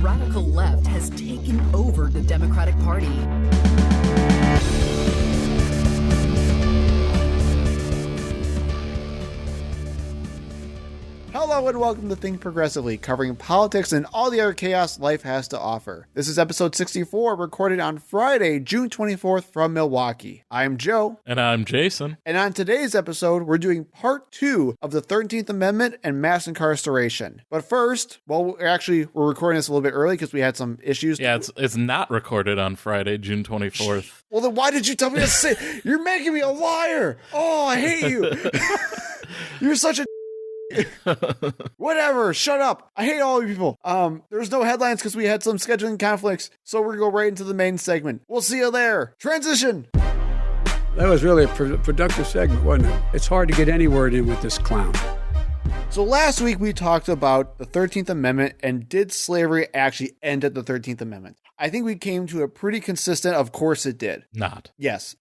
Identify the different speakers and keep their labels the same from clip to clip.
Speaker 1: radical left has taken over the Democratic Party.
Speaker 2: Hello and welcome to Think Progressively, covering politics and all the other chaos life has to offer. This is episode 64, recorded on Friday, June 24th from Milwaukee. I'm Joe.
Speaker 3: And I'm Jason.
Speaker 2: And on today's episode, we're doing part 2 of the 13th Amendment and mass incarceration. But first, we're recording this a little bit early because we had some issues.
Speaker 3: Yeah, it's not recorded on Friday, June 24th.
Speaker 2: Well, then why did you tell me to say? You're making me a liar. Oh, I hate you. You're such a... Whatever, shut up. I hate all you people. There's no headlines because we had some scheduling conflicts, so we're gonna go right into the main segment. We'll see you there. Transition.
Speaker 4: That was really a productive segment, wasn't it? It's hard to get any word in with this clown.
Speaker 2: So last week we talked about the 13th Amendment and did slavery actually end at the 13th Amendment? I think we came to a pretty consistent, of course it did.
Speaker 3: Not.
Speaker 2: Yes.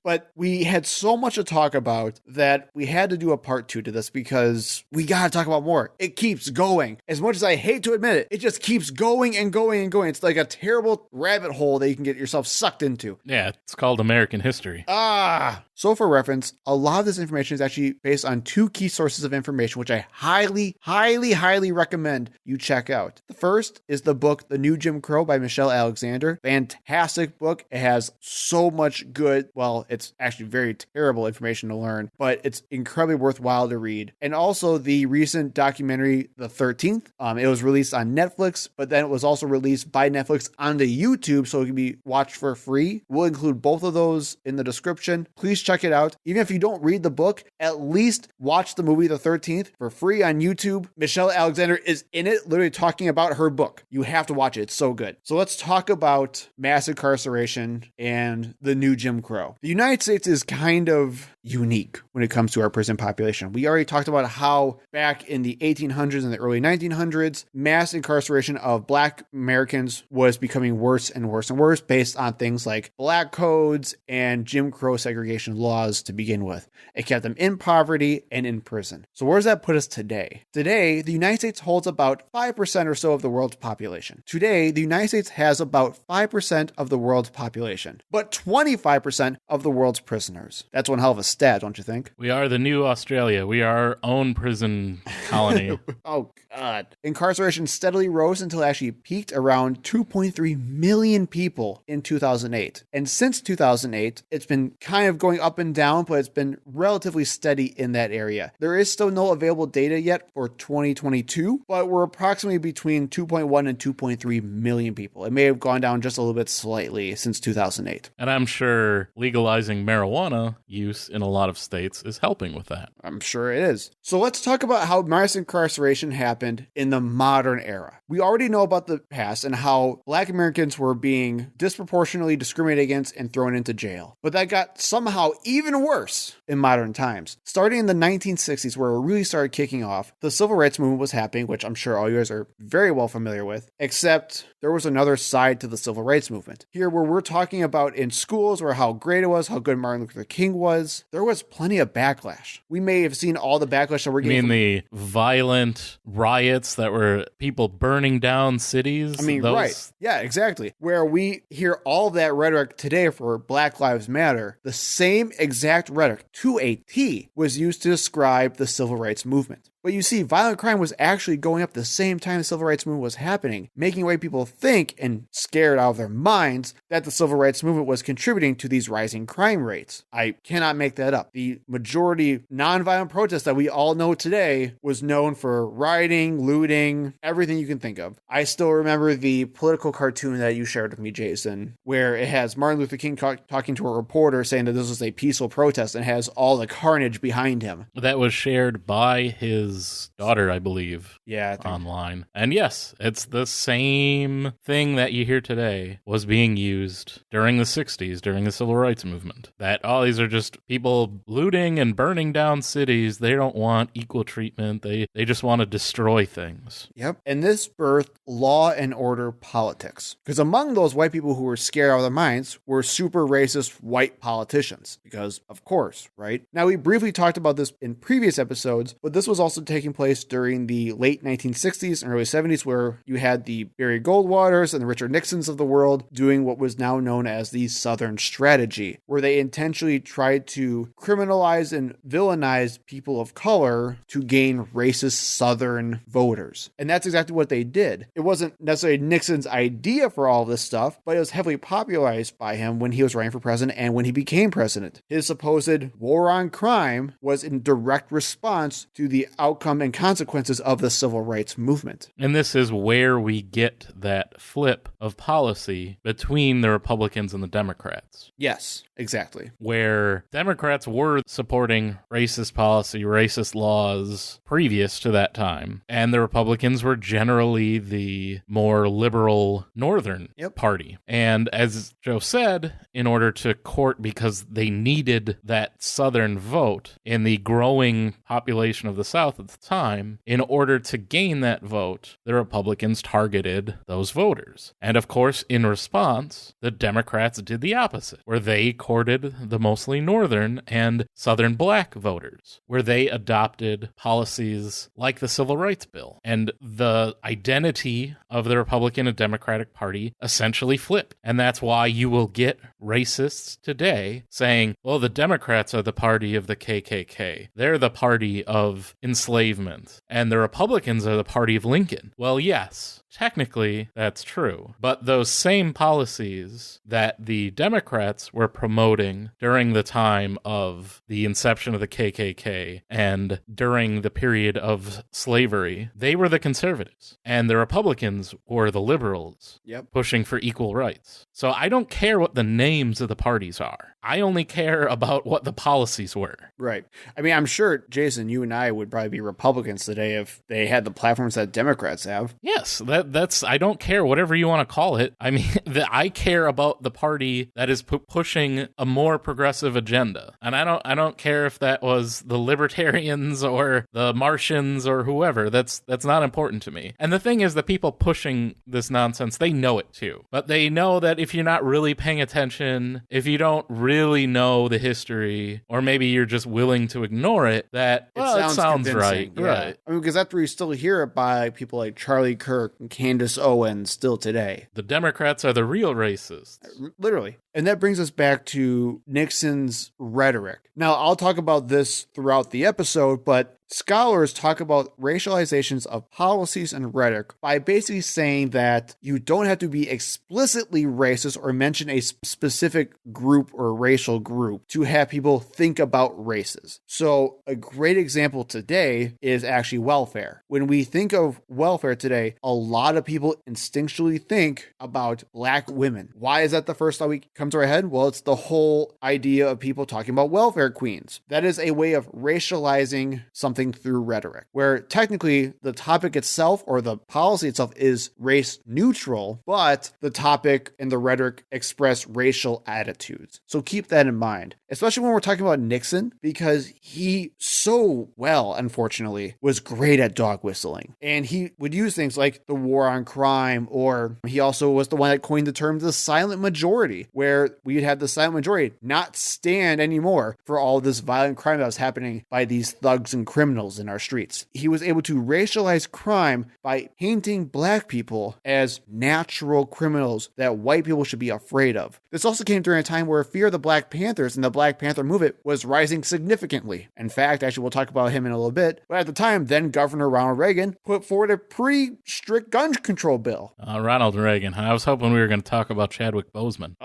Speaker 2: But we had so much to talk about that we had to do a part 2 to this because we got to talk about more. It keeps going. As much as I hate to admit it, it just keeps going and going and going. It's like a terrible rabbit hole that you can get yourself sucked into.
Speaker 3: Yeah, it's called American history.
Speaker 2: So for reference, a lot of this information is actually based on 2 key sources of information, which I highly, highly, highly recommend you check out. The first is the book, The New Jim Crow by Michelle Alexander. Fantastic book. It has so much good, well, it's actually very terrible information to learn, but it's incredibly worthwhile to read. And also the recent documentary, The 13th. It was released on Netflix, but then it was also released by Netflix onto YouTube, so it can be watched for free. We'll include both of those in the description. Please check it out. Even if you don't read the book, at least watch the movie The 13th for free on YouTube. Michelle Alexander is in it, literally talking about her book. You have to watch it. It's so good. So let's talk about mass incarceration and the new Jim Crow. The United States is kind of unique when it comes to our prison population. We already talked about how back in the 1800s and the early 1900s, mass incarceration of Black Americans was becoming worse and worse and worse based on things like black codes and Jim Crow segregation laws to begin with. It kept them in poverty and in prison. So where does that put us today? Today, the United States holds about 5% or so of the world's population. Today, the United States has about 5% of the world's population, but 25% of the world's prisoners. That's one hell of a stat, don't you think?
Speaker 3: We are the new Australia. We are our own prison colony.
Speaker 2: Oh, God. Incarceration steadily rose until it actually peaked around 2.3 million people in 2008. And since 2008, it's been kind of going up and down, but it's been relatively steady in that area. There is still no available data yet for 2022, but we're approximately between 2.1 and 2.3 million people. It may have gone down just a little bit slightly since 2008.
Speaker 3: And I'm sure legalizing marijuana use in a lot of states is helping with that.
Speaker 2: I'm sure it is. So let's talk about how mass incarceration happened in the modern era. We already know about the past and how Black Americans were being disproportionately discriminated against and thrown into jail. But that got somehow even worse in modern times. Starting in the 1960s, where it really started kicking off, the civil rights movement was happening, which I'm sure all you guys are very well familiar with, except there was another side to the civil rights movement. Here, where we're talking about in schools, where how great it was, how good Martin Luther King was, there was plenty of backlash. We may have seen all the backlash that we're getting.
Speaker 3: You mean the violent riots that were people burning down cities?
Speaker 2: I mean, right. Yeah, exactly. Where we hear all that rhetoric today for Black Lives Matter, the same exact rhetoric to a T was used to describe the civil rights movement. But you see, violent crime was actually going up the same time the civil rights movement was happening, making white people think and scared out of their minds that the civil rights movement was contributing to these rising crime rates. I cannot make that up. The majority nonviolent protest that we all know today was known for rioting, looting, everything you can think of. I still remember the political cartoon that you shared with me, Jason, where it has Martin Luther King talking to a reporter saying that this was a peaceful protest and has all the carnage behind him.
Speaker 3: That was shared by his daughter, I believe, online. And yes, it's the same thing that you hear today was being used during the 60s, during the civil rights movement. That, these are just people looting and burning down cities. They don't want equal treatment. They just want to destroy things.
Speaker 2: Yep. And this birthed law and order politics. Because among those white people who were scared out of their minds were super racist white politicians. Because, of course, right? Now, we briefly talked about this in previous episodes, but this was also taking place during the late 1960s and early 70s, where you had the Barry Goldwaters and the Richard Nixons of the world doing what was now known as the Southern Strategy, where they intentionally tried to criminalize and villainize people of color to gain racist Southern voters. And that's exactly what they did. It wasn't necessarily Nixon's idea for all this stuff, but it was heavily popularized by him when he was running for president and when he became president. His supposed war on crime was in direct response to the outcome and consequences of the civil rights movement.
Speaker 3: And this is where we get that flip of policy between the Republicans and the Democrats.
Speaker 2: Yes, exactly.
Speaker 3: Where Democrats were supporting racist policy, racist laws previous to that time, and the Republicans were generally the more liberal Northern party. And as Joe said, in order to court, because they needed that Southern vote in the growing population of the South at the time, in order to gain that vote, the Republicans targeted those voters. And of course, in response, the Democrats did the opposite, where they courted the mostly Northern and Southern black voters, where they adopted policies like the Civil Rights Bill. And the identity of the Republican and Democratic Party essentially flipped. And that's why you will get racists today saying, well, the Democrats are the party of the KKK. They're the party of enslavement. And the Republicans are the party of Lincoln. Well, yes, technically that's true. But those same policies that the Democrats were promoting during the time of the inception of the KKK and during the period of slavery, they were the conservatives. And the Republicans were the liberals pushing for equal rights. So I don't care what the names of the parties are. I only care about what the policies were.
Speaker 2: Right. I mean, I'm sure, Jason, you and I would probably be Republicans today if they had the platforms that Democrats have.
Speaker 3: Yes, that's I don't care whatever you want to call it. I mean, I care about the party that is pushing a more progressive agenda. And I don't care if that was the libertarians or the Martians or whoever. That's not important to me. And the thing is, the people pushing this nonsense, they know it too. But they know that if you're not really paying attention, if you don't really know the history, or maybe you're just willing to ignore it, that it sounds right.
Speaker 2: Yeah.
Speaker 3: Right.
Speaker 2: I mean, because that's where you still hear it by people like Charlie Kirk and Candace Owens still today.
Speaker 3: The Democrats are the real racists.
Speaker 2: Literally. And that brings us back to Nixon's rhetoric. Now, I'll talk about this throughout the episode, but scholars talk about racializations of policies and rhetoric by basically saying that you don't have to be explicitly racist or mention a specific group or racial group to have people think about races. So a great example today is actually welfare. When we think of welfare today, a lot of people instinctually think about black women. Why is that the first thought we come to our head? Well, it's the whole idea of people talking about welfare queens. That is a way of racializing something through rhetoric, where technically the topic itself or the policy itself is race neutral, but the topic and the rhetoric express racial attitudes. So keep that in mind, especially when we're talking about Nixon, because he so well, unfortunately, was great at dog whistling. And he would use things like the war on crime, or he also was the one that coined the term the silent majority, where we'd have the silent majority not stand anymore for all this violent crime that was happening by these thugs and criminals in our streets. He was able to racialize crime by painting black people as natural criminals that white people should be afraid of. This also came during a time where fear of the Black Panthers and the Black Panther movement was rising significantly. In fact, actually, we'll talk about him in a little bit, but at the time, then Governor Ronald Reagan put forward a pretty strict gun control bill.
Speaker 3: Ronald Reagan. I was hoping we were going to talk about Chadwick Boseman.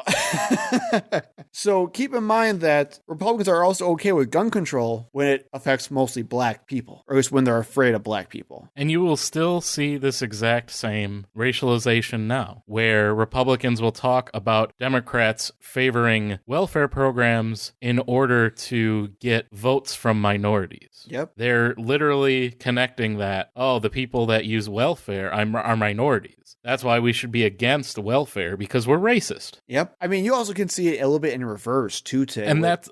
Speaker 2: So keep in mind that Republicans are also okay with gun control when it affects mostly black people, or at least when they're afraid of black people.
Speaker 3: And you will still see this exact same racialization now, where Republicans will talk about Democrats favoring welfare programs in order to get votes from minorities.
Speaker 2: Yep.
Speaker 3: They're literally connecting that, the people that use welfare are minorities. That's why we should be against welfare, because we're racist.
Speaker 2: Yep. I mean, you also can see it a little bit in reverse too, Tim.
Speaker 3: And that's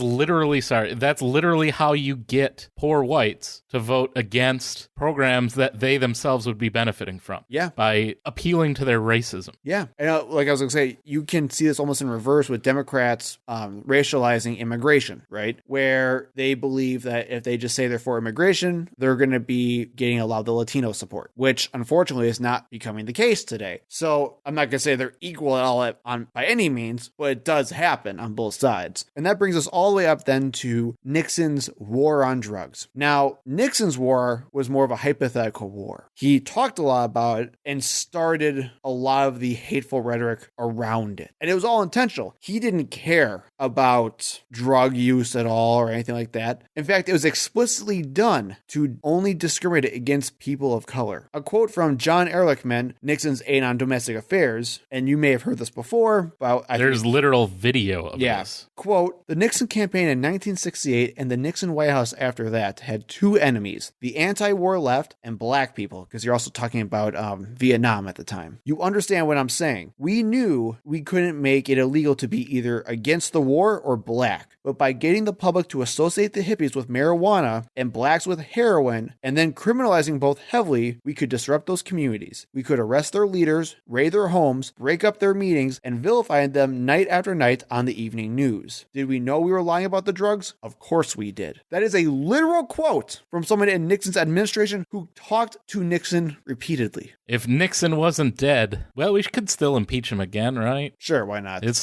Speaker 3: literally how you get poor whites to vote against programs that they themselves would be benefiting from.
Speaker 2: Yeah.
Speaker 3: By appealing to their racism.
Speaker 2: Yeah. And like I was going to say, you can see this almost in reverse with Democrats racializing immigration, right? Where they believe that if they just say they're for immigration, they're going to be getting a lot of the Latino support, which unfortunately is not becoming the case today. So I'm not going to say they're equal at all by any means, but it does happen on both sides. And that brings us all the way up then to Nixon's war on drugs. Now, Nixon's war was more of a hypothetical war. He talked a lot about it and started a lot of the hateful rhetoric around it. And it was all intentional. He didn't care about drug use at all or anything like that. In fact, it was explicitly done to only discriminate against people of color. A quote from John Ehrlichman, Nixon's aide on domestic affairs, and you may have heard this before, but
Speaker 3: there's literal video of this.
Speaker 2: Quote, the Nixon campaign in 1968 and the Nixon White House after that had two enemies, the anti-war left and black people, because you're also talking about Vietnam at the time. You understand what I'm saying. We knew we couldn't make it illegal to be either against the war or black, but by getting the public to associate the hippies with marijuana and blacks with heroin, and then criminalizing both heavily, we could disrupt those communities. We could arrest their leaders, raid their homes, break up their meetings, and vilify them night after night on the evening news. Did we know we were lying about the drugs? Of course we did. That is a literal quote from someone in Nixon's administration who talked to Nixon repeatedly.
Speaker 3: If Nixon wasn't dead, well, we could still impeach him again, right?
Speaker 2: Sure, why not?
Speaker 3: It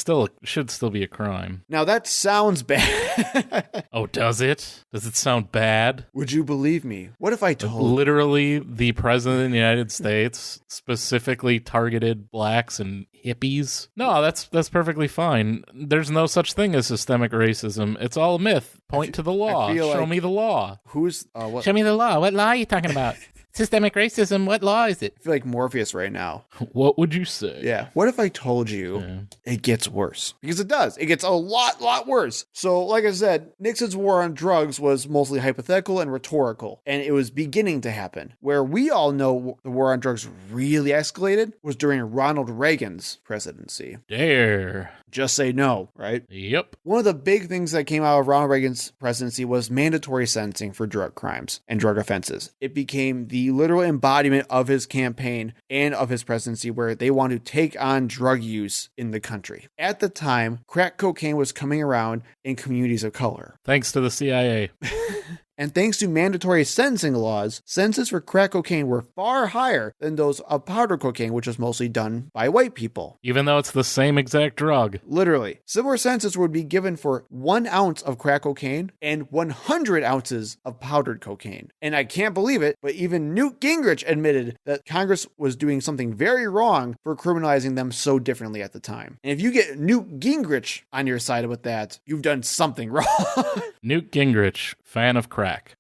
Speaker 3: should still be a crime.
Speaker 2: Now that sounds bad.
Speaker 3: Oh, does it? Does it sound bad?
Speaker 2: Would you believe me? What if I told you?
Speaker 3: Literally, the president of the United States specifically targeted blacks and hippies? No, that's perfectly fine. There's no such thing as systemic racism. It's all a myth. Point to the law. Show me the law.
Speaker 2: Show
Speaker 3: me the law. What law are you talking about? Systemic racism, what law is it?
Speaker 2: I feel like Morpheus right now.
Speaker 3: What would you say?
Speaker 2: Yeah. What if I told you it gets worse? Because it does. It gets a lot worse. So, like I said, Nixon's war on drugs was mostly hypothetical and rhetorical, and it was beginning to happen. Where we all know the war on drugs really escalated was during Ronald Reagan's presidency.
Speaker 3: Dare.
Speaker 2: Just say no, right?
Speaker 3: Yep.
Speaker 2: One of the big things that came out of Ronald Reagan's presidency was mandatory sentencing for drug crimes and drug offenses. It became the literal embodiment of his campaign and of his presidency, where they wanted to take on drug use in the country. At the time, crack cocaine was coming around in communities of color.
Speaker 3: Thanks to the CIA.
Speaker 2: And thanks to mandatory sentencing laws, sentences for crack cocaine were far higher than those of powder cocaine, which was mostly done by white people.
Speaker 3: Even though it's the same exact drug.
Speaker 2: Literally. Similar sentences would be given for 1 ounce of crack cocaine and 100 ounces of powdered cocaine. And I can't believe it, but even Newt Gingrich admitted that Congress was doing something very wrong for criminalizing them so differently at the time. And if you get Newt Gingrich on your side with that, you've done something wrong.
Speaker 3: Newt Gingrich, fan of crack.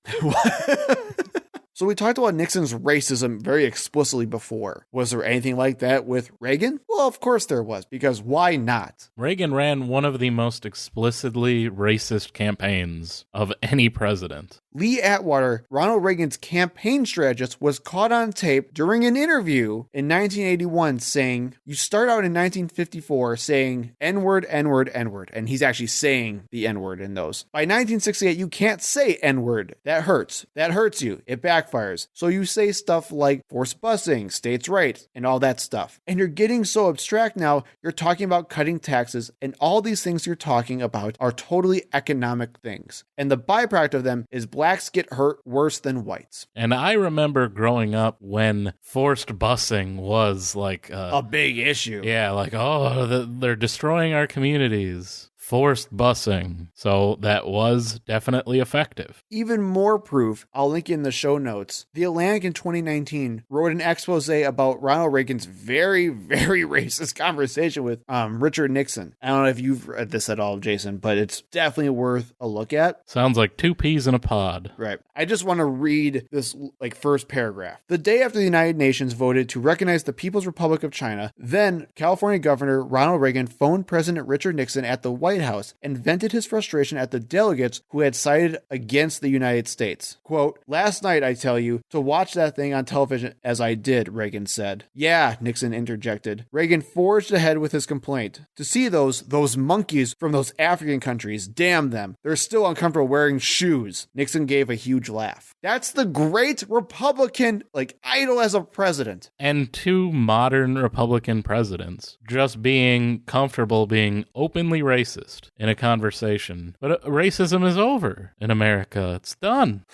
Speaker 2: So we talked about Nixon's racism very explicitly before. Was there anything like that with Reagan? Well, of course there was, because why not?
Speaker 3: Reagan ran one of the most explicitly racist campaigns of any president.
Speaker 2: Lee Atwater, Ronald Reagan's campaign strategist, was caught on tape during an interview in 1981 saying, you start out in 1954 saying N-word, N-word, N-word, and he's actually saying the N-word in those. By 1968, you can't say N-word. That hurts. That hurts you. It backfires. So you say stuff like forced busing, states' rights, and all that stuff. And you're getting so abstract now, you're talking about cutting taxes, and all these things you're talking about are totally economic things. And the byproduct of them is blacks get hurt worse than whites.
Speaker 3: And I remember growing up when forced busing was like
Speaker 2: a big issue.
Speaker 3: Yeah, like, oh, they're destroying our communities. Forced busing. So that was definitely effective.
Speaker 2: Even more proof, I'll link in the show notes. The Atlantic in 2019 wrote an expose about Ronald Reagan's very, very racist conversation with Richard Nixon. I don't know if you've read this at all, Jason, but it's definitely worth a look at.
Speaker 3: Sounds like 2 peas in a pod.
Speaker 2: Right. I just want to read this first paragraph. The day after the United Nations voted to recognize the People's Republic of China, then California Governor Ronald Reagan phoned President Richard Nixon at the White House and vented his frustration at the delegates who had sided against the United States. Quote, "Last night, I tell you, to watch that thing on television as I did," Reagan said. "Yeah," Nixon interjected. Reagan forged ahead with his complaint. "To see those monkeys from those African countries, damn them. They're still uncomfortable wearing shoes." Nixon gave a huge laugh. That's the great Republican, idol as a president.
Speaker 3: And two modern Republican presidents just being comfortable being openly racist in a conversation. But racism is over in America. It's done.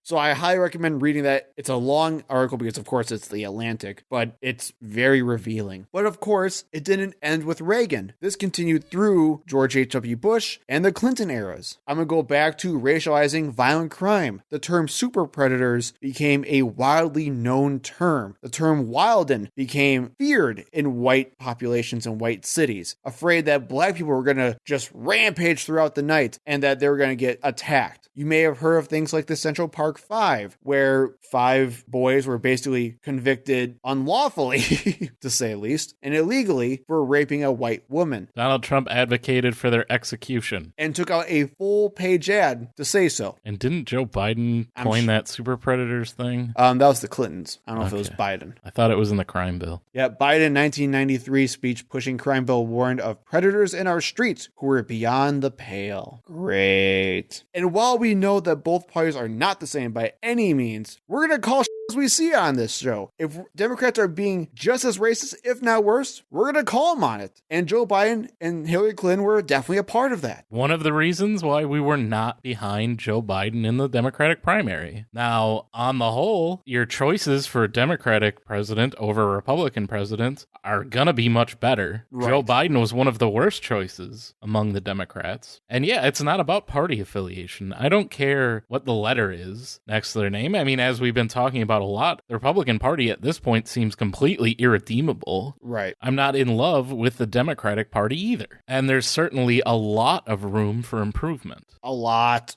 Speaker 2: So I highly recommend reading that. It's a long article because, of course, it's The Atlantic, but it's very revealing. But, of course, it didn't end with Reagan. This continued through George H.W. Bush and the Clinton eras. I'm going to go back to racializing violent crime. The term super predators became a widely known term. The term Wilden became feared in white populations in white cities, afraid that black people were going to just rampage throughout the night and that they were going to get attacked. You may have heard of things like the Central Park Five, where 5 boys were basically convicted unlawfully, to say the least, and illegally for raping a white woman.
Speaker 3: Donald Trump advocated for their execution.
Speaker 2: And took out a full-page ad to say so.
Speaker 3: And didn't Joe Biden coin that super predators thing?
Speaker 2: That was the Clintons. I don't know if it was Biden.
Speaker 3: I thought it was in the crime bill.
Speaker 2: Yeah, Biden 1993 speech pushing crime bill warned of predators in our streets who were beyond the pale. Great. And while we know that both parties are not the same by any means, we're going to call as we see on this show. If Democrats are being just as racist, if not worse, we're going to call them on it. And Joe Biden and Hillary Clinton were definitely a part of that.
Speaker 3: One of the reasons why we were not behind Joe Biden in the Democratic primary. Now, on the whole, your choices for Democratic president over Republican president are going to be much better. Right. Joe Biden was one of the worst choices among the Democrats. And yeah, it's not about party affiliation. I don't care what the letter is next to their name. I mean, as we've been talking about a lot, the Republican Party at this point seems completely irredeemable.
Speaker 2: Right.
Speaker 3: I'm not in love with the Democratic Party either. And there's certainly a lot of room for improvement.
Speaker 2: A lot.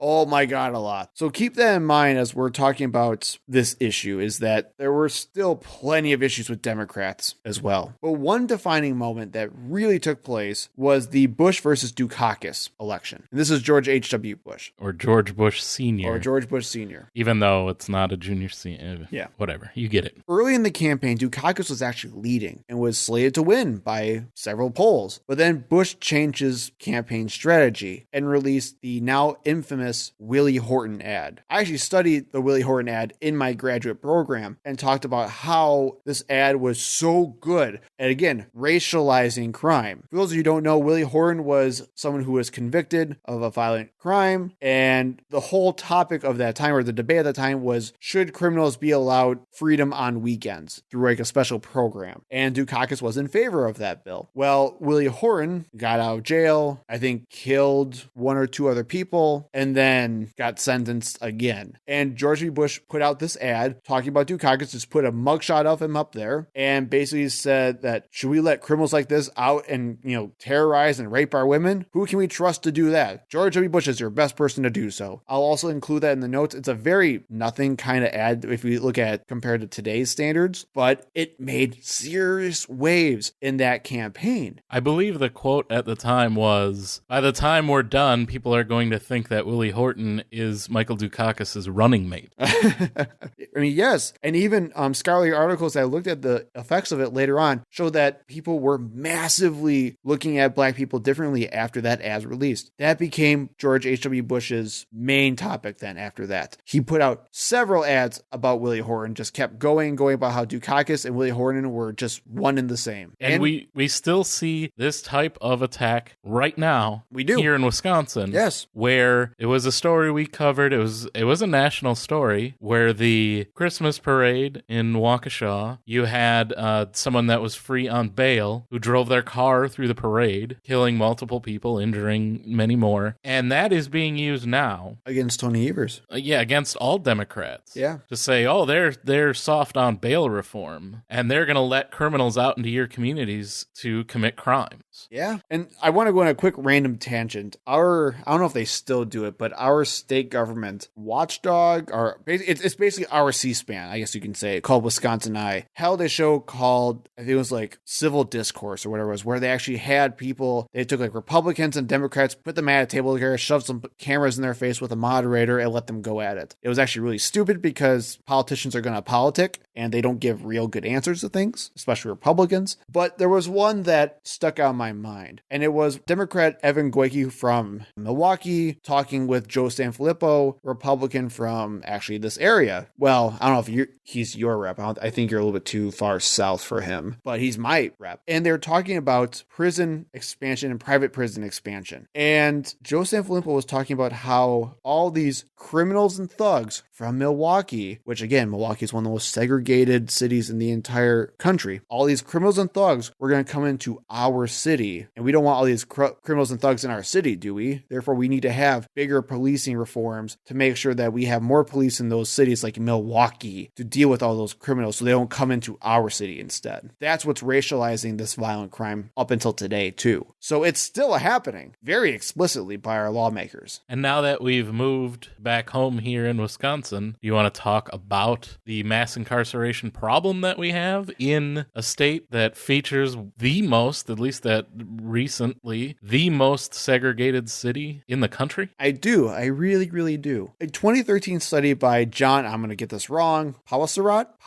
Speaker 2: Oh my God, a lot. So keep that in mind as we're talking about this issue, is that there were still plenty of issues with Democrats as well. But one defining moment that really took place was the Bush versus Dukakis election. And this is George H.W. Bush.
Speaker 3: Or George Bush Sr.
Speaker 2: Or George Bush Sr.
Speaker 3: Even though it's not a junior senior.
Speaker 2: Yeah.
Speaker 3: Whatever. You get it.
Speaker 2: Early in the campaign, Dukakis was actually leading and was slated to win by several polls. But then Bush changed his campaign strategy and released the now infamous Willie Horton ad. I actually studied the Willie Horton ad in my graduate program and talked about how this ad was so good at, again, racializing crime. For those of you who don't know, Willie Horton was someone who was convicted of a violent crime, and the whole topic of that time, or the debate at that time, was should criminals be allowed freedom on weekends through a special program? And Dukakis was in favor of that bill. Well, Willie Horton got out of jail, I think killed 1 or 2 other people, and then got sentenced again. And George W. Bush put out this ad talking about Dukakis, just put a mugshot of him up there, and basically said that should we let criminals like this out and, terrorize and rape our women? Who can we trust to do that? George W. Bush is your best person to do so. I'll also include that in the notes. It's a very nothing kind of ad if we look at compared to today's standards, but it made serious waves in that campaign.
Speaker 3: I believe the quote at the time was, by the time we're done, people are going to think that Willie Horton is Michael Dukakis' running mate.
Speaker 2: I mean, yes. And even scholarly articles that looked at the effects of it later on show that people were massively looking at black people differently after that ad released. That became George H.W. Bush's main topic then after that. He put out several ads about Willie Horton, just kept going about how Dukakis and Willie Horton were just one and the same.
Speaker 3: And we still see this type of attack right now.
Speaker 2: We do.
Speaker 3: Here in Wisconsin.
Speaker 2: Yes.
Speaker 3: Where it was a story we covered. It was a national story where the Christmas parade in Waukesha, you had someone that was free on bail who drove their car through the parade, killing multiple people, injuring many more. And that is being used now.
Speaker 2: Against Tony Evers.
Speaker 3: Against all Democrats.
Speaker 2: Yeah.
Speaker 3: To say, oh, they're soft on bail reform, and they're going to let criminals out into your communities to commit crimes.
Speaker 2: Yeah. And I want to go on a quick random tangent. I don't know if they still do it, but our state government watchdog, or it's basically our C-SPAN, I guess you can say, called Wisconsin Eye, held a show called, I think it was like Civil Discourse or whatever it was, where they actually had people, they took like Republicans and Democrats, put them at a table together, shoved some cameras in their face with a moderator, and let them go at it. It was actually really stupid because politicians are going to politic and they don't give real good answers to things, especially Republicans. But there was one that stuck out in my mind, and it was Democrat Evan Goyke from Milwaukee talking with Joe Sanfilippo, Republican from actually this area. Well, I don't know if he's your rep. I think you're a little bit too far south for him, but he's my rep. And they're talking about prison expansion and private prison expansion. And Joe Sanfilippo was talking about how all these criminals and thugs from Milwaukee, which again, Milwaukee is one of the most segregated cities in the entire country. All these criminals and thugs were going to come into our city, and we don't want all these criminals and thugs in our city, do we? Therefore, we need to have bigger policing reforms to make sure that we have more police in those cities like Milwaukee to deal with all those criminals so they don't come into our city instead. That's what's racializing this violent crime up until today, too. So it's still happening very explicitly by our lawmakers.
Speaker 3: And now that we've moved back home here in Wisconsin, you want to talk about the mass incarceration problem that we have in a state that features the most, at least that recently, the most segregated city in the country?
Speaker 2: I do. I really, really do. A 2013 study by John, I'm going to get this wrong, Pawasarat,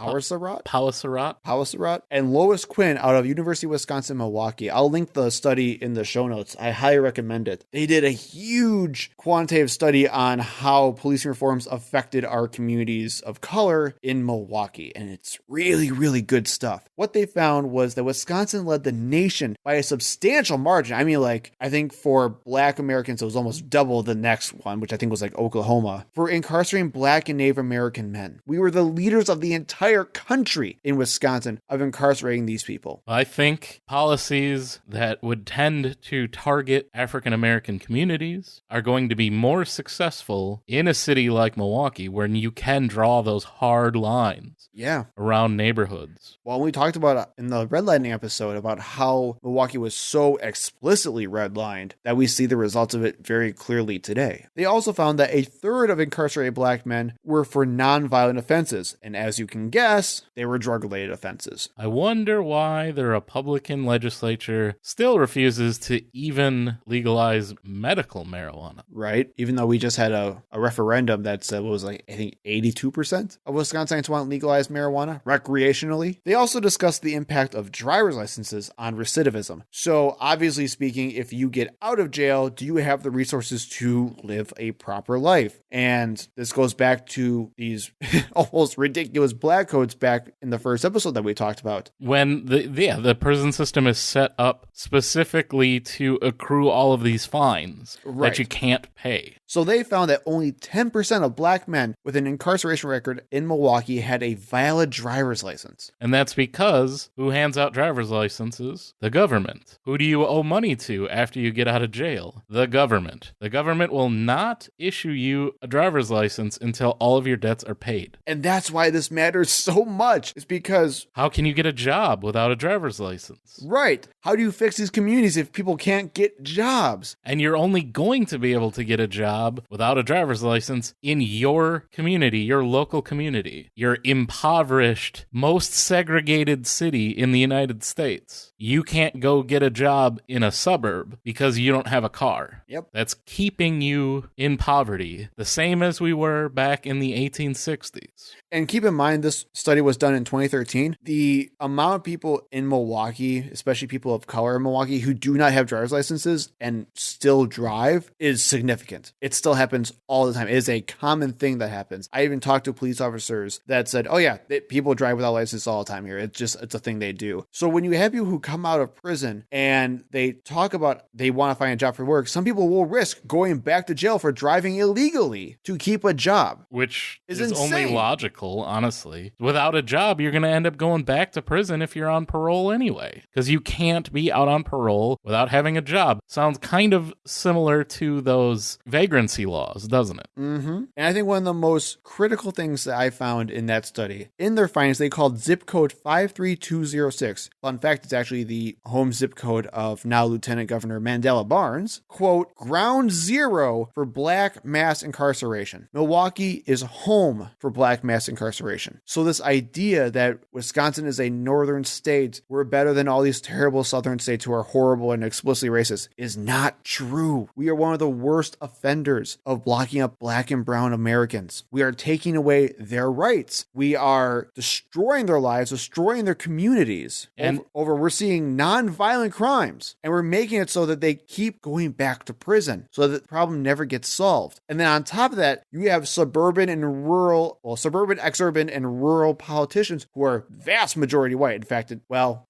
Speaker 2: and Lois Quinn out of University of Wisconsin-Milwaukee. I'll link the study in the show notes. I highly recommend it. They did a huge quantitative study on how policing reforms affected our communities of color in Milwaukee, and it's really, really good stuff. What they found was that Wisconsin led the nation by a substantial margin. I mean, I think for Black Americans, it was almost double the next one, which I think was like Oklahoma, for incarcerating Black and Native American men. We were the leaders of the entire country in Wisconsin of incarcerating these people.
Speaker 3: I think policies that would tend to target African American communities are going to be more successful in a city like Milwaukee, where you can draw those hard lines around neighborhoods.
Speaker 2: Well, we talked about in the redlining episode about how Milwaukee was so explicitly redlined that we see the results of it very clearly today. They also found that a third of incarcerated Black men were for nonviolent offenses, and as you can guess, they were drug-related offenses.
Speaker 3: I wonder why the Republican legislature still refuses to even legalize medical marijuana.
Speaker 2: Right? Even though we just had a referendum that said, I think 82% of Wisconsinites want legalized marijuana recreationally. They also discussed the impact of driver's licenses on recidivism. So obviously speaking, if you get out of jail, do you have the resources to live a proper life? And this goes back to these almost ridiculous black codes back in the first episode that we talked about.
Speaker 3: When the prison system is set up specifically to accrue all of these fines that you can't pay.
Speaker 2: So they found that only 10% of Black men with an incarceration record in Milwaukee had a valid driver's license.
Speaker 3: And that's because who hands out driver's licenses? The government. Who do you owe money to after you get out of jail? The government. The government will not issue you a driver's license until all of your debts are paid.
Speaker 2: And that's why this matters so much. It's because...
Speaker 3: how can you get a job without a driver's license?
Speaker 2: Right. How do you fix these communities if people can't get jobs?
Speaker 3: And you're only going to be able to get a job without a driver's license in your community, your local community, your impoverished, most segregated city in the United States. You can't go get a job in a suburb because you don't have a car.
Speaker 2: Yep.
Speaker 3: That's keeping you in poverty, the same as we were back in the 1860s.
Speaker 2: And keep in mind, this study was done in 2013. The amount of people in Milwaukee, especially people of color in Milwaukee, who do not have driver's licenses and still drive is significant. It still happens all the time. It is a common thing that happens. I even talked to police officers that said, oh yeah, people drive without license all the time here. It's a thing they do. So when you have people who come out of prison and they talk about they want to find a job for work, some people will risk going back to jail for driving illegally to keep a job.
Speaker 3: Which is
Speaker 2: insane.
Speaker 3: Only logical, honestly. Without a job, you're going to end up going back to prison if you're on parole anyway. Because you can't be out on parole without having a job. Sounds kind of similar to those vagrant vagrancy laws, doesn't it?
Speaker 2: Mm-hmm. And I think one of the most critical things that I found in that study, in their findings, they called zip code 53206. Fun fact, it's actually the home zip code of now Lieutenant Governor Mandela Barnes. Quote, ground zero for black mass incarceration. Milwaukee is home for black mass incarceration. So this idea that Wisconsin is a northern state, we're better than all these terrible southern states who are horrible and explicitly racist, is not true. We are one of the worst offenders of blocking up black and brown Americans. We are taking away their rights. We are destroying their lives, destroying their communities. And we're seeing non-violent crimes, and we're making it so that they keep going back to prison so that the problem never gets solved. And then on top of that, you have suburban, exurban, and rural politicians who are vast majority white. In fact,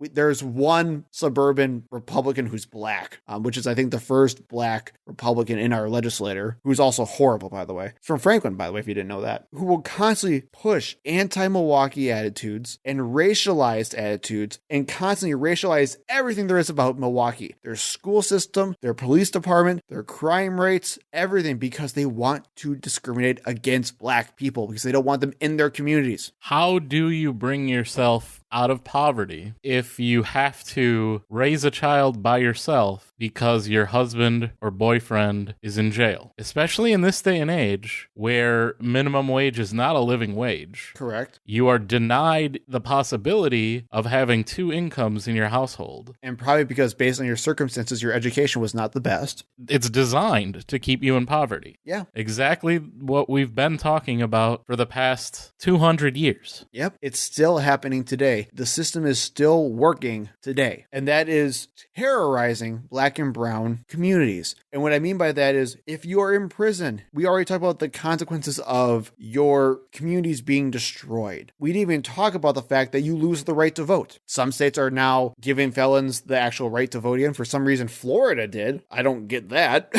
Speaker 2: there's one suburban Republican who's black, which is, I think, the first black Republican in our legislature, who's also horrible, by the way. It's from Franklin, by the way, if you didn't know that, who will constantly push anti-Milwaukee attitudes and racialized attitudes and constantly racialize everything there is about Milwaukee. Their school system, their police department, their crime rates, everything, because they want to discriminate against black people because they don't want them in their communities.
Speaker 3: How do you bring yourself out of poverty if you have to raise a child by yourself because your husband or boyfriend is in jail? Especially in this day and age where minimum wage is not a living wage.
Speaker 2: Correct.
Speaker 3: You are denied the possibility of having two incomes in your household.
Speaker 2: And probably because based on your circumstances, your education was not the best.
Speaker 3: It's designed to keep you in poverty.
Speaker 2: Yeah.
Speaker 3: Exactly what we've been talking about for the past 200 years.
Speaker 2: Yep. It's still happening today. The system is still working today, and that is terrorizing black and brown communities. And what I mean by that is, if you are in prison, we already talked about the consequences of your communities being destroyed. We didn't even talk about the fact that you lose the right to vote. Some states are now giving felons the actual right to vote again. For some reason, Florida did. I don't get that.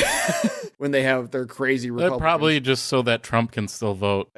Speaker 2: When they have their crazy Republicans.
Speaker 3: Probably just so that Trump can still vote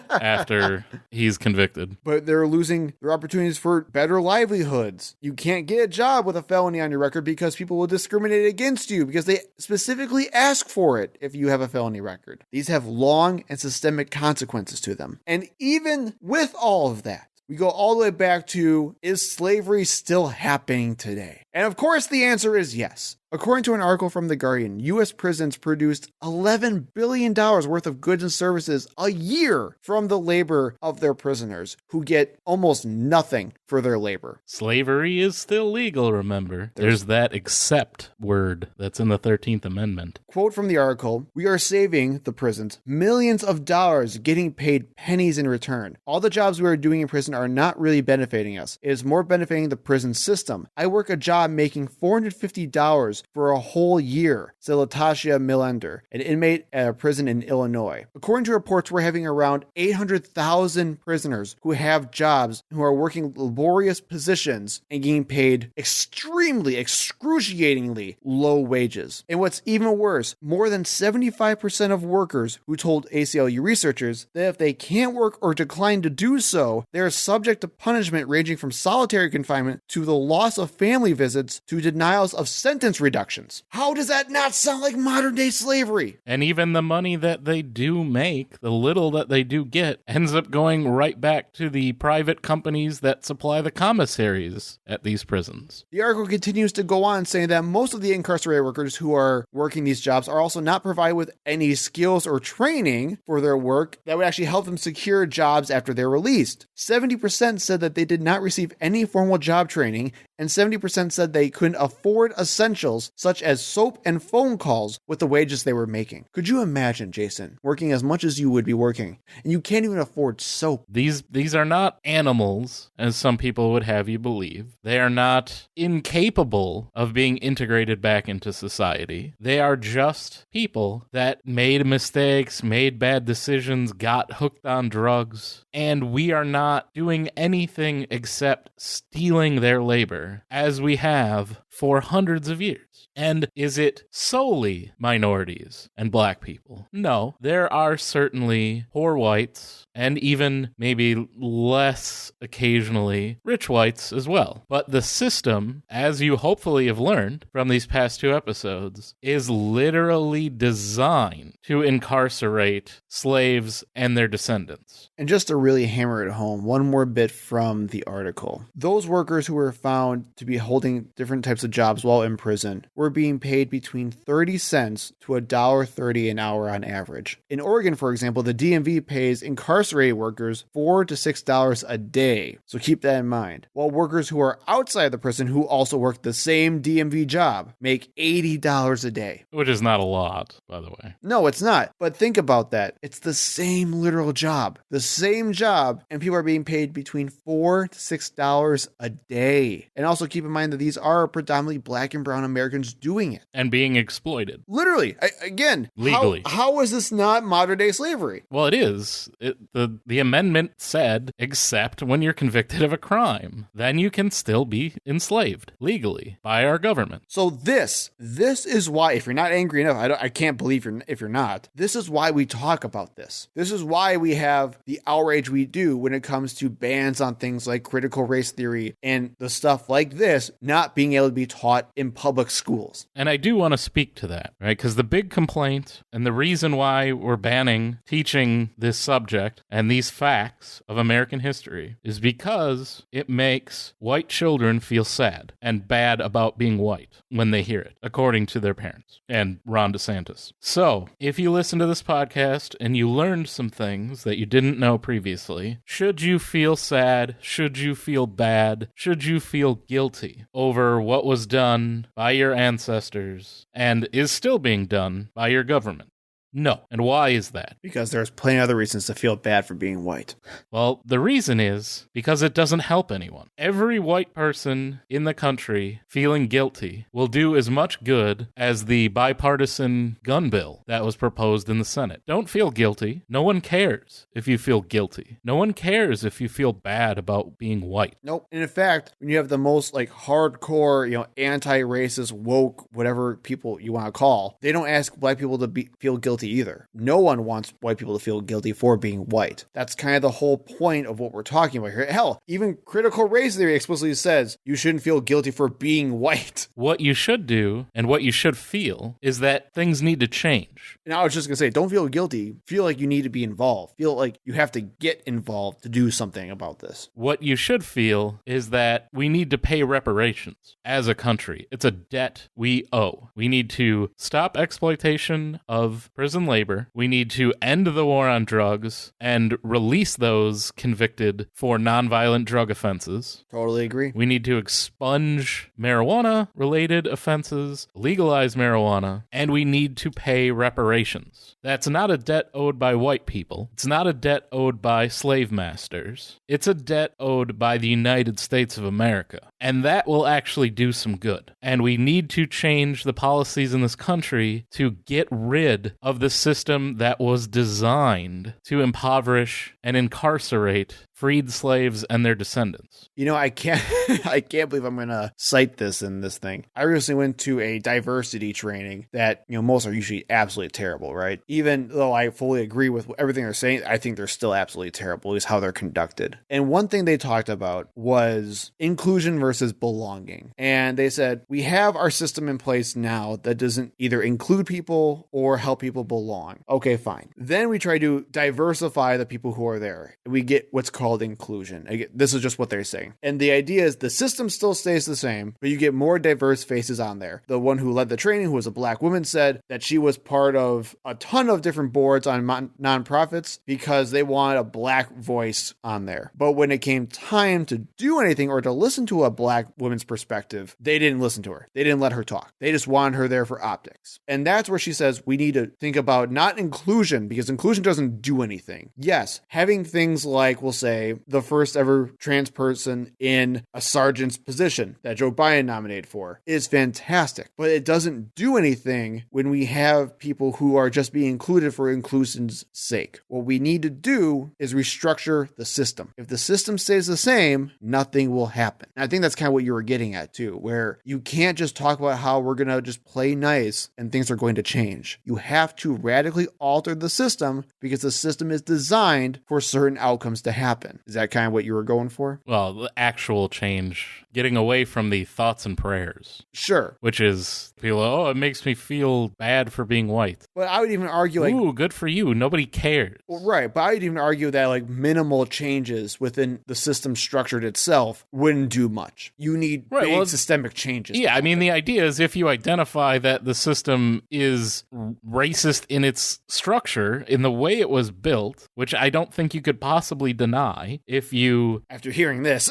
Speaker 3: after he's convicted.
Speaker 2: But they're losing their opportunities for better livelihoods. You can't get a job with a felony on your record because people will discriminate against you because they specifically ask for it if you have a felony record. These have long and systemic consequences to them. And even with all of that, we go all the way back to, is slavery still happening today? And of course, the answer is yes. According to an article from The Guardian, U.S. prisons produced $11 billion worth of goods and services a year from the labor of their prisoners, who get almost nothing for their labor.
Speaker 3: Slavery is still legal, remember. There's that except word that's in the 13th Amendment. Quote
Speaker 2: from the article, we are saving the prisons millions of dollars, getting paid pennies in return. All the jobs we are doing in prison are not really benefiting us. It is more benefiting the prison system. I work a job making $450 for a whole year, said Latasha Millender, an inmate at a prison in Illinois. According to reports, we're having around 800,000 prisoners who have jobs, who are working laborious positions and getting paid excruciatingly low wages. And what's even worse, more than 75% of workers who told ACLU researchers that if they can't work or decline to do so, they are subject to punishment ranging from solitary confinement to the loss of family visits to denials of sentence reductions. How does that not sound like modern day slavery?
Speaker 3: And even the money that they do make, the little that they do get, ends up going right back to the private companies that supply the commissaries at these prisons.
Speaker 2: The article continues to go on saying that most of the incarcerated workers who are working these jobs are also not provided with any skills or training for their work that would actually help them secure jobs after they're released. 70% said that they did not receive any formal job training, and 70% said they couldn't afford essentials such as soap and phone calls with the wages they were making. Could you imagine, Jason, working as much as you would be working, and you can't even afford soap?
Speaker 3: These are not animals, as some people would have you believe. They are not incapable of being integrated back into society. They are just people that made mistakes, made bad decisions, got hooked on drugs, and we are not doing anything except stealing their labor, as we have for hundreds of years. And is it solely minorities and black people? No, there are certainly poor whites and even maybe less occasionally rich whites as well. But the system, as you hopefully have learned from these past 2 episodes, is literally designed to incarcerate slaves and their descendants.
Speaker 2: And just to really hammer it home, one more bit from the article. Those workers who were found to be holding different types of jobs while in prison were being paid between 30 cents to $1.30 an hour on average. In Oregon, for example, the DMV pays incarcerated workers $4 to $6 a day. So keep that in mind. While workers who are outside the prison who also work the same DMV job make $80 a day.
Speaker 3: Which is not a lot, by the way.
Speaker 2: No, it's not. But think about that. It's the same literal job. The same job, and people are being paid between $4 to $6 a day. And also keep in mind that these are predominantly black and brown Americans doing it.
Speaker 3: And being exploited.
Speaker 2: Literally. Again,
Speaker 3: legally.
Speaker 2: How is this not modern day slavery?
Speaker 3: Well, it is. The amendment said, except when you're convicted of a crime, then you can still be enslaved legally by our government.
Speaker 2: So this is why, if you're not angry enough, I can't believe if you're not, this is why we talk about this. This is why we have the outrage we do when it comes to bans on things like critical race theory and the stuff like this not being able to be taught in public schools.
Speaker 3: And I do want to speak to that, right? Because the big complaint and the reason why we're banning teaching this subject and these facts of American history is because it makes white children feel sad and bad about being white when they hear it, according to their parents and Ron DeSantis. So, if you listen to this podcast and you learned some things that you didn't know previously, should you feel sad? Should you feel bad? Should you feel guilty over what was done by your ancestors and is still being done by your government? No. And why is that?
Speaker 2: Because there's plenty of other reasons to feel bad for being white.
Speaker 3: Well, the reason is because it doesn't help anyone. Every white person in the country feeling guilty will do as much good as the bipartisan gun bill that was proposed in the Senate. Don't feel guilty. No one cares if you feel guilty. No one cares if you feel bad about being white.
Speaker 2: Nope. And in fact, when you have the most hardcore, anti-racist, woke, whatever people you want to call, they don't ask black people to feel guilty either. No one wants white people to feel guilty for being white. That's kind of the whole point of what we're talking about here. Hell, even critical race theory explicitly says you shouldn't feel guilty for being white.
Speaker 3: What you should do and what you should feel is that things need to change.
Speaker 2: And I was just going to say, don't feel guilty. Feel like you need to be involved. Feel like you have to get involved to do something about this.
Speaker 3: What you should feel is that we need to pay reparations as a country. It's a debt we owe. We need to stop exploitation of prison labor. We need to end the war on drugs and release those convicted for nonviolent drug offenses.
Speaker 2: Totally agree.
Speaker 3: We need to expunge marijuana-related offenses, legalize marijuana, and we need to pay reparations. That's not a debt owed by white people. It's not a debt owed by slave masters. It's a debt owed by the United States of America. And that will actually do some good. And we need to change the policies in this country to get rid of the system that was designed to impoverish and incarcerate freed slaves and their descendants.
Speaker 2: I can't believe I'm going to cite this in this thing. I recently went to a diversity training that, most are usually absolutely terrible, right? Even though I fully agree with everything they're saying, I think they're still absolutely terrible, is how they're conducted. And one thing they talked about was inclusion versus belonging. And they said, we have our system in place now that doesn't either include people or help people belong. Okay, fine. Then we try to diversify the people who are there. We get what's called inclusion. Again, this is just what they're saying. And the idea is the system still stays the same, but you get more diverse faces on there. The one who led the training, who was a black woman, said that she was part of a ton of different boards on nonprofits because they wanted a black voice on there. But when it came time to do anything or to listen to a black woman's perspective, they didn't listen to her. They didn't let her talk. They just wanted her there for optics. And that's where she says we need to think about not inclusion, because inclusion doesn't do anything. Yes, having things like, we'll say, the first ever trans person in a sergeant's position that Joe Biden nominated for is fantastic, but it doesn't do anything when we have people who are just being included for inclusion's sake. What we need to do is restructure the system. If the system stays the same, nothing will happen. And I think that's kind of what you were getting at too, where you can't just talk about how we're going to just play nice and things are going to change. You have to radically alter the system because the system is designed for certain outcomes to happen. Is that kind of what you were going for?
Speaker 3: Well, the actual change, getting away from the thoughts and prayers.
Speaker 2: Sure.
Speaker 3: Which is, people, it makes me feel bad for being white.
Speaker 2: But I would even argue like,
Speaker 3: ooh, good for you. Nobody cares.
Speaker 2: Well, right. But I would even argue that like minimal changes within the system structured itself wouldn't do much. You need big systemic changes.
Speaker 3: Yeah, I mean, the idea is if you identify that the system is racist in its structure, in the way it was built, which I don't think you could possibly deny if you...
Speaker 2: After hearing this.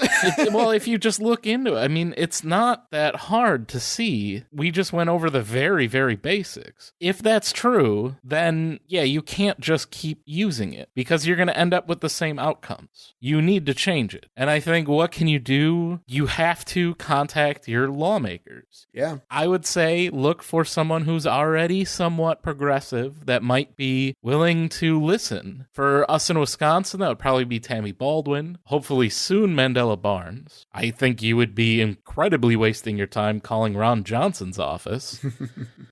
Speaker 3: Well, if you just look into it, I mean, it's not that hard to see. We just went over the very, very basics. If that's true, then yeah, you can't just keep using it because you're going to end up with the same outcomes. You need to change it. And I think what can you do? You have to contact your lawmakers.
Speaker 2: Yeah.
Speaker 3: I would say look for someone who's already somewhat progressive that might be willing to listen. For us in Wisconsin, that would probably be Tammy Baldwin. Hopefully soon Mandela Barnes. I think you would be incredibly wasting your time calling Ron Johnson's office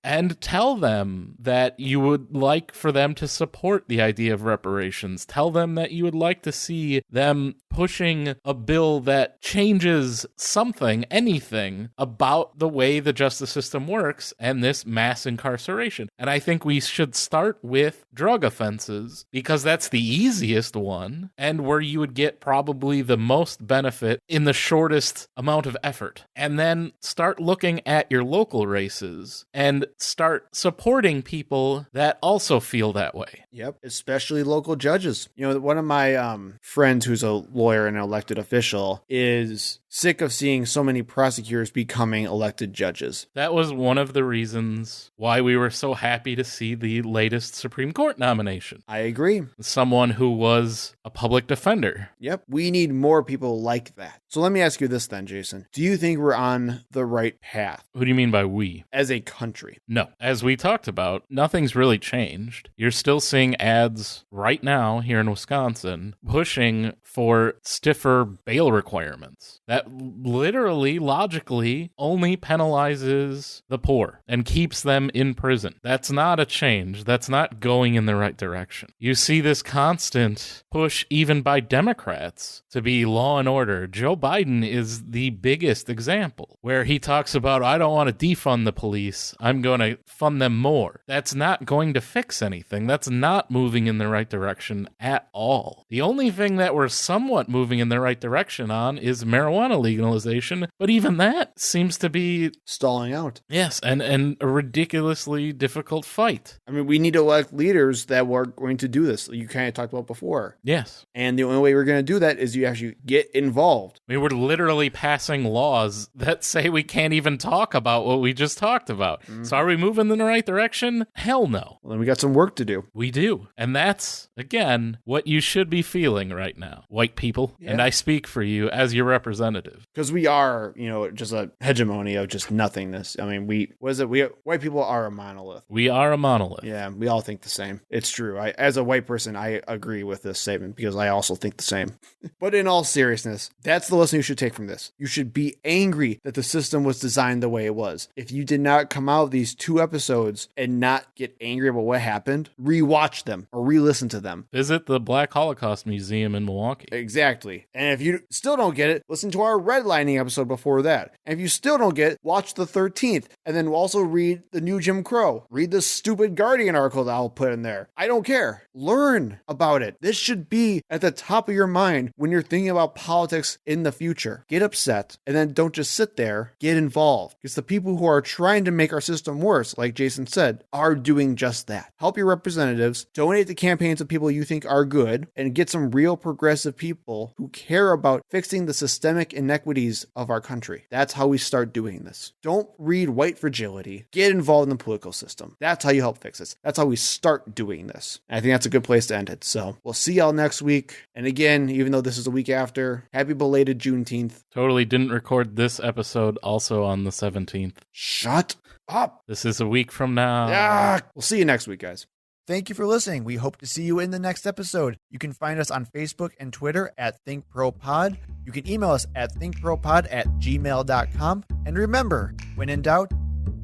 Speaker 3: and tell them that you would like for them to support the idea of reparations. Tell them that you would like to see them pushing a bill that changes something, anything, about the way the justice system works and this mass incarceration. And I think we should start with drug offenses because that's the easiest one and where you would get probably the most benefit in the shortest amount of effort. And then start looking at your local races and start supporting people that also feel that way.
Speaker 2: Yep, especially local judges. You know, one of my friends who's a lawyer and an elected official is sick of seeing so many prosecutors becoming elected judges.
Speaker 3: That was one of the reasons why we were so happy to see the latest Supreme Court nomination.
Speaker 2: I agree.
Speaker 3: Someone who was a public defender.
Speaker 2: Yep, we need more people like that. So let me ask you this then, Jason. Do you think we're on the right path?
Speaker 3: Who do you mean by we?
Speaker 2: As a country.
Speaker 3: No. As we talked about, nothing's really changed. You're still seeing ads right now here in Wisconsin pushing for stiffer bail requirements. That literally, logically, only penalizes the poor and keeps them in prison. That's not a change. That's not going in the right direction. You see this constant push even by Democrats to be law and order. Joe Biden is the biggest example where he talks about, I don't want to defund the police. I'm going to fund them more. That's not going to fix anything. That's not moving in the right direction at all. The only thing that we're somewhat moving in the right direction on is marijuana legalization, but even that seems to be
Speaker 2: stalling out.
Speaker 3: Yes, and a ridiculously difficult fight.
Speaker 2: I mean, we need to elect leaders that were going to do this. You kind of talked about before.
Speaker 3: Yes.
Speaker 2: And the only way we're going to do that is you actually get involved.
Speaker 3: I mean, we're literally passing laws that say we can't even talk about what we just talked about. Mm-hmm. So are we moving in the right direction? Hell no.
Speaker 2: Well, then we got some work to do.
Speaker 3: We do. And that's, again, what you should be feeling right now, white people. Yeah. And I speak for you as your representative.
Speaker 2: Because we are, just a hegemony of just nothingness. I mean, white people are a monolith.
Speaker 3: We are a monolith.
Speaker 2: Yeah, we all think the same. It's true. As a white person, I agree with this statement because I also think the same. But in all seriousness, that's the lesson you should take from this. You should be angry that the system was designed the way it was. If you did not come out of these 2 episodes and not get angry about what happened, rewatch them or re-listen to them.
Speaker 3: Visit the Black Holocaust Museum in Milwaukee.
Speaker 2: Exactly. And if you still don't get it, listen to our redlining episode before that. And if you still don't get it, watch the 13th. And then also read the new Jim Crow. Read the stupid Guardian article that I'll put in there. I don't care. Learn about it. This should be at the top of your mind when you're thinking about politics in the future. Get upset and then don't just sit there. Get involved. Because the people who are trying to make our system worse, like Jason said, are doing just that. Help your representatives. Donate to campaigns of people you think are good and get some real progressive people who care about fixing the systemic inequities of our country. That's how we start doing this. Don't read white fragility. Get involved in the political system. That's how you help fix this. That's how we start doing this. And I think that's a good place to end it. So we'll see y'all next week. And again, even though this is a week after, happy belated Juneteenth.
Speaker 3: Totally didn't record this episode also on the 17th.
Speaker 2: Shut up.
Speaker 3: This is a week from now.
Speaker 2: Yeah. We'll see you next week, guys. Thank you for listening. We hope to see you in the next episode. You can find us on Facebook and Twitter at ThinkProPod. You can email us at thinkpropod@gmail.com. And remember, when in doubt,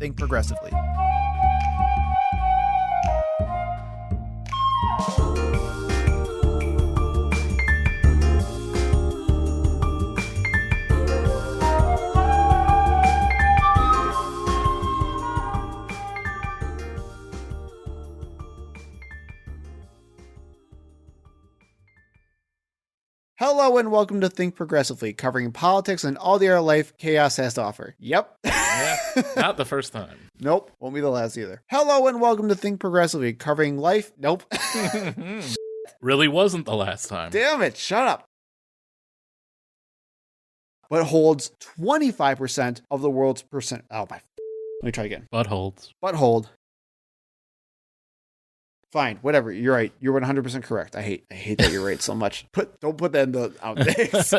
Speaker 2: think progressively. Hello and welcome to Think Progressively, covering politics and all the other life chaos has to offer. Yep.
Speaker 3: Yeah, not the first time.
Speaker 2: Nope, won't be the last either. Hello and welcome to Think Progressively, covering life. Nope.
Speaker 3: Really wasn't the last time.
Speaker 2: Damn it, shut up. But holds 25% of the world's percent. Oh my. Let me try again.
Speaker 3: Buttholes.
Speaker 2: But hold. Fine, whatever. You're right. You're 100% correct. I hate that you're right so much. Don't put that in the outtakes.